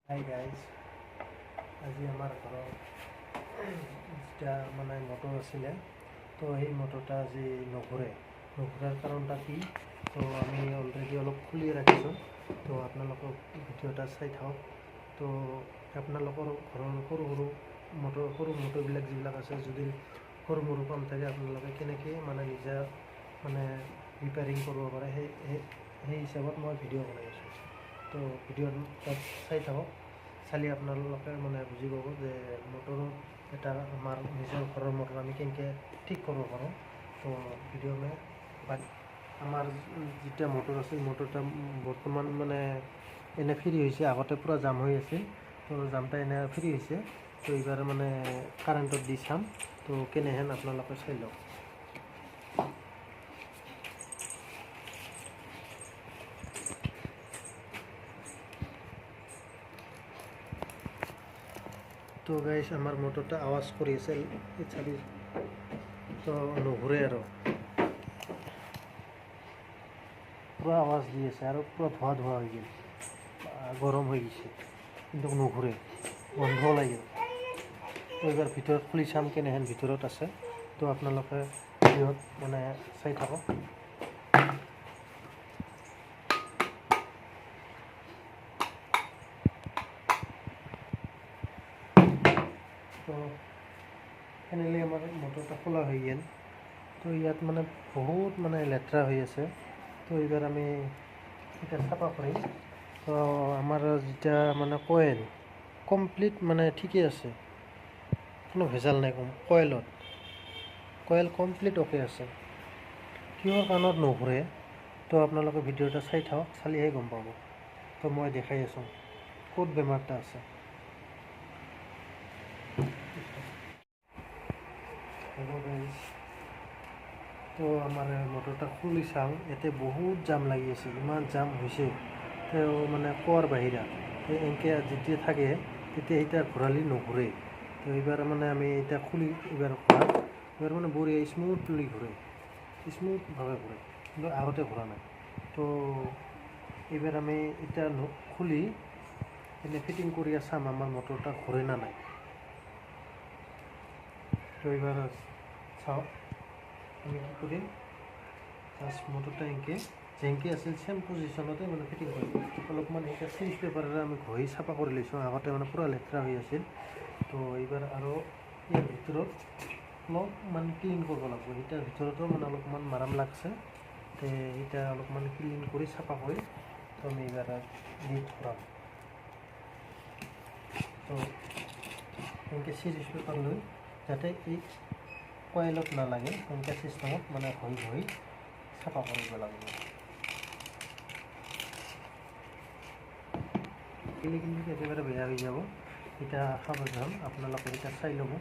Hi guys, আজি আমাৰ ঘৰত যেটা মানে মটৰ আছিলে, তো সেই মটৰটা আজি নুঘূৰাৰ কাৰণটা কি? তো আমি অলৰেডি অলপ খুলি ৰাখিছোঁ, তো আপোনালোকক ভিডিঅ'টা চাই থাকক। তো আপোনালোকৰ ঘৰৰ সৰু মটৰবিলাক যিবিলাক আছে, যদি সৰু মৰু কাম থাকে, আপোনালোকে কেনেকৈ মানে নিজা মানে ৰিপেয়াৰিং কৰিব পাৰে, সেই হিচাপত মই ভিডিঅ' বনাই আছোঁ। তো ভিডিঅ'ত চাই থাকক, চালি আপোনালোকে মানে বুজি পাব যে মটৰত এটা আমাৰ নিজৰ ঘৰৰ মটৰ আমি কেনেকৈ ঠিক কৰিব পাৰোঁ। তো ভিডিঅ'লৈ আমাৰ যেতিয়া মটৰ আছে, মটৰটা বৰ্তমান মানে এনে ফ্ৰী হৈছে। আগতে পূৰা জাম হৈ আছিল, তো জামটা এনে ফ্ৰী হৈছে। তো এইবাৰ মানে কাৰেণ্টত দি চাম, তো কেনেহেন আপোনালোকে চাই লওক। তো গাইজ, আমাৰ মটৰটা আৱাজ কৰি আছে, চাবি তো নুঘূৰে আৰু পূৰা আৱাজ দি আছে আৰু পূৰা ধোঁৱা হৈ গ'ল, গৰম হৈ গৈছে, কিন্তু নুঘূৰে, বন্ধ লাগিল। তো এইবাৰ ভিতৰত খুলি চাম কেনেহেন ভিতৰত আছে। তো আপোনালোকে ভিডিঅ'ত মানে চাই থাকক। তো ফাইনেলি আমাৰ মটৰটা খোলা হৈ গ'ল। তো ইয়াত মানে বহুত মানে লেতেৰা হৈ আছে। তো এইবাৰ আমি এতিয়া চাফা কৰিম। তো আমাৰ যেতিয়া মানে কয়েল কমপ্লিট মানে ঠিকেই আছে, কোনো ভেজাল নাই। কয়েল কমপ্লিট অ'কে আছে, কিহৰ কাৰণত নুঘূৰে? তো আপোনালোকে ভিডিঅ'টা চাই থাকক, চালিহে গম পাব। তো মই দেখাই আছোঁ ক'ত বেমাৰটা আছে। তো আমাৰ মটৰটা খুলি চাওঁ, ইয়াতে বহুত জাম লাগি আছে, ইমান জাম হৈছে তেওঁ মানে কোৱাৰ বাহিৰা। এনেকৈ যেতিয়া থাকে তেতিয়া এতিয়া ঘূৰালি নুঘূৰে। তো এইবাৰ মানে আমি এতিয়া খুলি এইবাৰ মানে বঢ়িয়া স্মুথলি ঘূৰে, স্মুথভাৱে ঘূৰে, কিন্তু আগতে ঘূৰা নাই। তো এইবাৰ আমি এতিয়া খুলি এনে ফিটিং কৰি চাম আমাৰ মটৰটা ঘূৰে না নাই। তো এইবাৰ চাওক আমি কি কৰিম, জাষ্ট মটৰটা যেনেকৈ আছিল চেম পজিশ্যনতে মানে ফিটিং কৰিম। অলপমান এতিয়া চিজ পেপাৰেৰে আমি ঘঁহি চাফা কৰি লৈছোঁ, আগতে মানে পূৰা লেতেৰা হৈ আছিল। তো এইবাৰ আৰু ইয়াৰ ভিতৰত অলপমান ক্লিন কৰিব লাগিব। এতিয়া ভিতৰতো মানে অলপমান মাৰাম লাগছে, তো এতিয়া অলপমান ক্লিন কৰি চাফা কৰি তো আমি এইবাৰ লিড কৰাম। তো এনেকৈ চিৰিজ পেপাৰ লৈ যাতে এই কয়েলত নালাগে, এনেকৈ চিষ্টেমত মানে ঘঁহি চাফা কৰিব লাগিব। কিন্তু একেবাৰে বেয়া হৈ যাব। এতিয়া সাৱধান, আপোনালোকে এতিয়া চাই ল'ব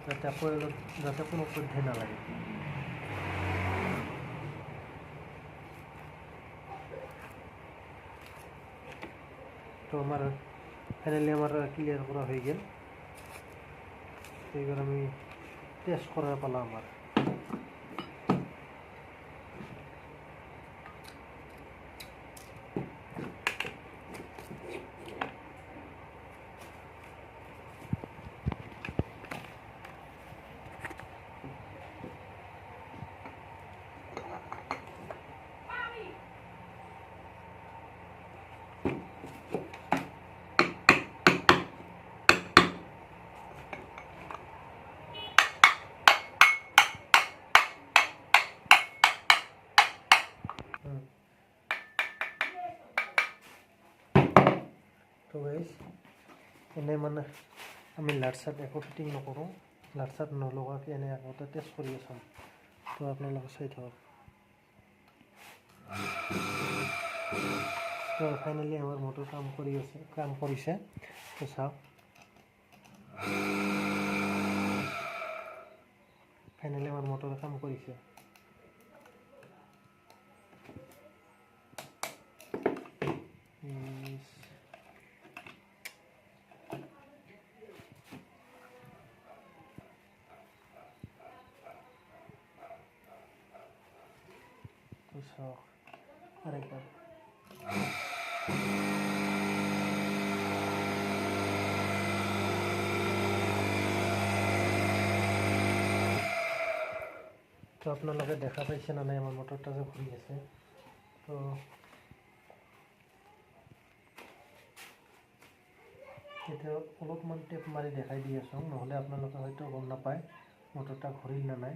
যাতে কয়েলত যাতে কোনো পধ্যে নালাগে। তো আমাৰ ফাইনেলি আমাৰ ক্লিয়াৰ কৰা হৈ গ'ল। এইবাৰ আমি টেষ্ট কৰাৰ পালা আমাৰ। তো গাইজ, এনে মানে আমি লাইট চাইট একো ফিটিং নকৰোঁ, লাইট চাইট নলগাকৈ এনে আগতে টেষ্ট কৰি চাম। তো আপোনালোকে চাই থাকক। তো ফাইনেলি আমাৰ মটৰ কাম কৰিছে। তো চাওক, ফাইনেলি আমাৰ মটৰে কাম কৰিছে। তো চাওক আৰেকবাৰ। তো আপোনালোকে দেখা পাইছে না নাই আমাৰ মটৰটা যে ঘূৰি আছে। তো এতিয়া অলপমান টেপ মাৰি দেখাই দি আছোঁ, নহ'লে আপোনালোকে হয়তো গম নাপায় মটৰটা ঘূৰিল না নাই।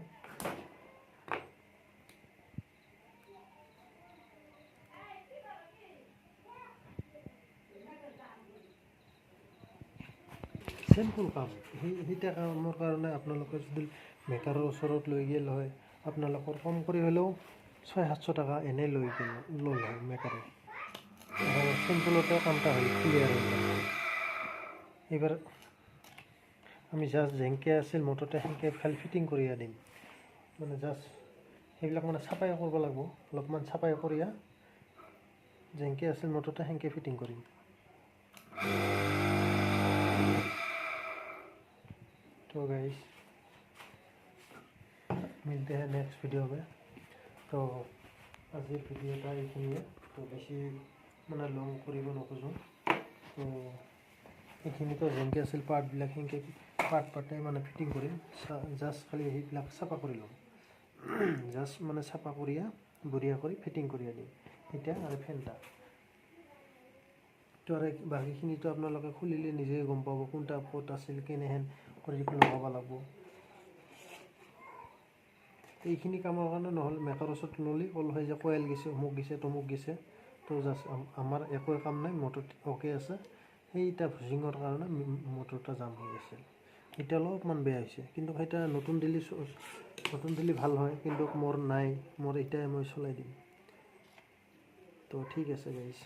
চিম্পুল কাম, সেইটা কামৰ কাৰণে আপোনালোকে যদি মেকাৰৰ ওচৰত লৈ গ'ল হয়, আপোনালোকৰ কম কৰি হ'লেও 600-700 টকা এনেই ল'ল হয় মেকাৰে। আৰু চিম্পুলতে কামটা হৈ ক্লিয়াৰ হৈ গ'ল। এইবাৰ আমি জাষ্ট যেনেকৈ আছিল মটৰতে সেনেকৈ খালি ফিটিং কৰি দিম, মানে জাষ্ট সেইবিলাক মানে চাফাই কৰিব লাগিব, অলপমান চাফাই কৰিয়া যেনেকৈ আছিল মটৰতে সেনেকৈ ফিটিং কৰিম। तो गाइस मिलते हैं नेक्स्ट वीडियो में। तो आज भिडिओटा এইখিনিয়ে। তো বেছি মানে লং কৰিব নোখোজোঁ। তো এইখিনিতো যেনেকৈ আছিল পাৰ্টবিলাক সেনেকৈ পাৰ্টে মানে ফিটিং কৰিম, জাষ্ট খালি সেইবিলাক চাফা কৰি ল'ম, জাষ্ট মানে চাফা কৰিয়া বঢ়িয়া কৰি ফিটিং কৰি দিম এতিয়া। আৰু ফেনটা তো আৰু বাকীখিনিতো আপোনালোকে খুলিলে নিজে গম পাব কোনটা ক'ত আছিল, কেনেহেন কৰি লগাব লাগিব। এইখিনি কামৰ কাৰণে নহ'লে মেকাৰ ওচৰত নলি কল হয় যে কয়েল গেছে, অমুক গেছে, তমুক গেছে। তো জাষ্ট আমাৰ একোৱে কাম নাই, মটৰ অ'কে আছে। সেইটা ভুজিঙৰ কাৰণে মটৰটা জাম হৈ গৈছিল, এতিয়া অলপমান বেয়া হৈছে। কিন্তু সেইটা নতুন দিলে ভাল হয়, কিন্তু মোৰ নাই, মোৰ এতিয়াই মই চলাই দিম। তো ঠিক আছে গাইজ।